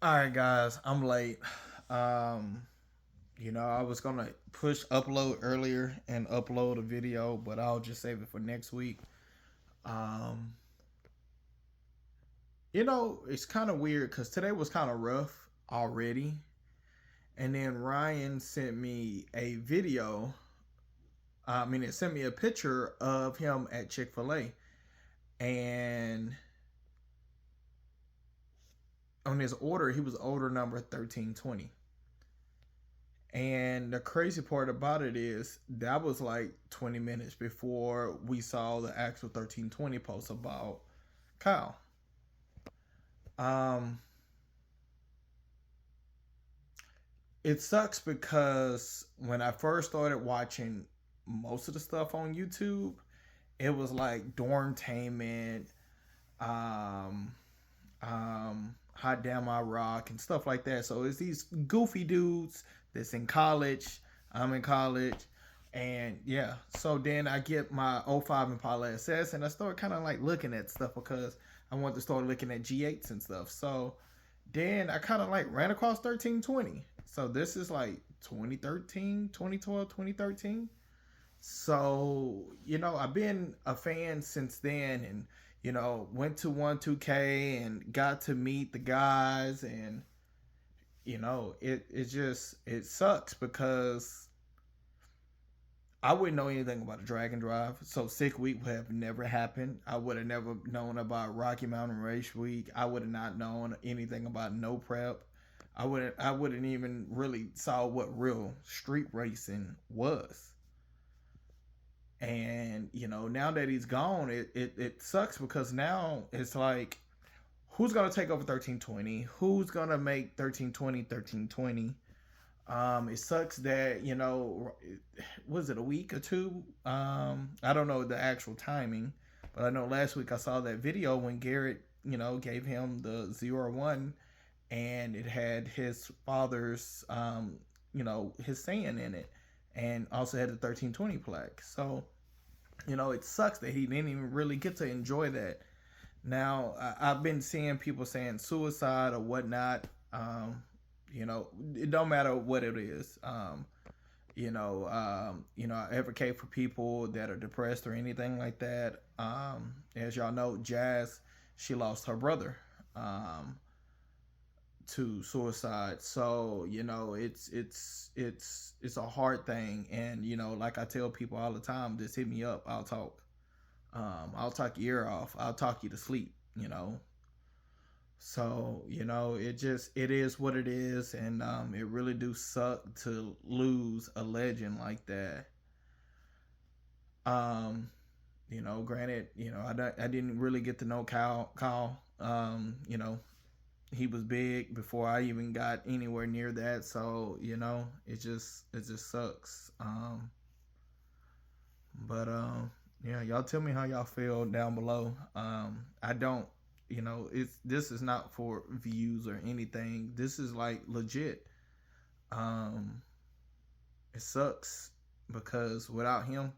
All right, guys, I'm late. Um, I was gonna push upload earlier and upload a video, but I'll just save it for next week. Um, it's kind of weird because today was kind of rough already, and then Ryan sent me a video. It sent me a picture of him at Chick-fil-A, and on his order, he was order number 1320. And the crazy part about it is that was like 20 minutes before we saw the actual 1320 post about Kyle. Um, it sucks because when I first started watching most of the stuff on YouTube, it was like Dormtainment, um, Hot Damn I Rock, and stuff like that. So it's these goofy dudes that's in college. I'm in college. And yeah, so then I get my '05 Impala SS and I start kind of like looking at stuff because I want to start looking at G8s and stuff. So then I kind of like ran across 1320. So this is like 2013, 2012, 2013. So, I've been a fan since then and, went to 1-2K and got to meet the guys and, it sucks because I wouldn't know anything about a drag and drive. So Sick Week would have never happened. I would have never known about Rocky Mountain Race Week. I would have not known anything about no prep. I wouldn't even really saw what real street racing was. And now that he's gone, it sucks because now it's like, who's gonna take over 1320? Who's gonna make 1320 1320? It sucks that was it a week or two? I don't know the actual timing, but I know last week I saw that video when Garrett gave him the 0-1, and it had his father's his saying in it, and also had the 1320 plaque. So it sucks that he didn't even really get to enjoy that. Now, I've been seeing people saying suicide or whatnot. It don't matter what it is. I advocate for people that are depressed or anything like that. As y'all know, Jazz, she lost her brother to suicide. So it's a hard thing, and like I tell people all the time, just hit me up. I'll talk. I'll talk your ear off. I'll talk you to sleep. So it is what it is, and it really do suck to lose a legend like that. Um, Granted, I didn't really get to know Kyle. He was big before I even got anywhere near that. So it just sucks. But yeah, y'all tell me how y'all feel down below. I don't. It's this is not for views or anything. This is like legit. Um, it sucks because without him,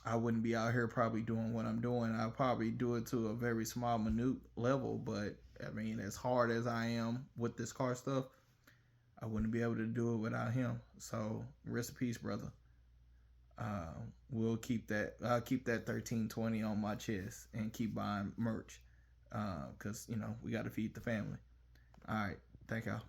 I wouldn't be out here probably doing what I'm doing. I'll probably do it to a very small, minute level. But I mean, as hard as I am with this car stuff, I wouldn't be able to do it without him. So rest in peace, brother. We'll keep that. I'll keep that 1320 on my chest and keep buying merch. Cause we got to feed the family. All right, thank y'all.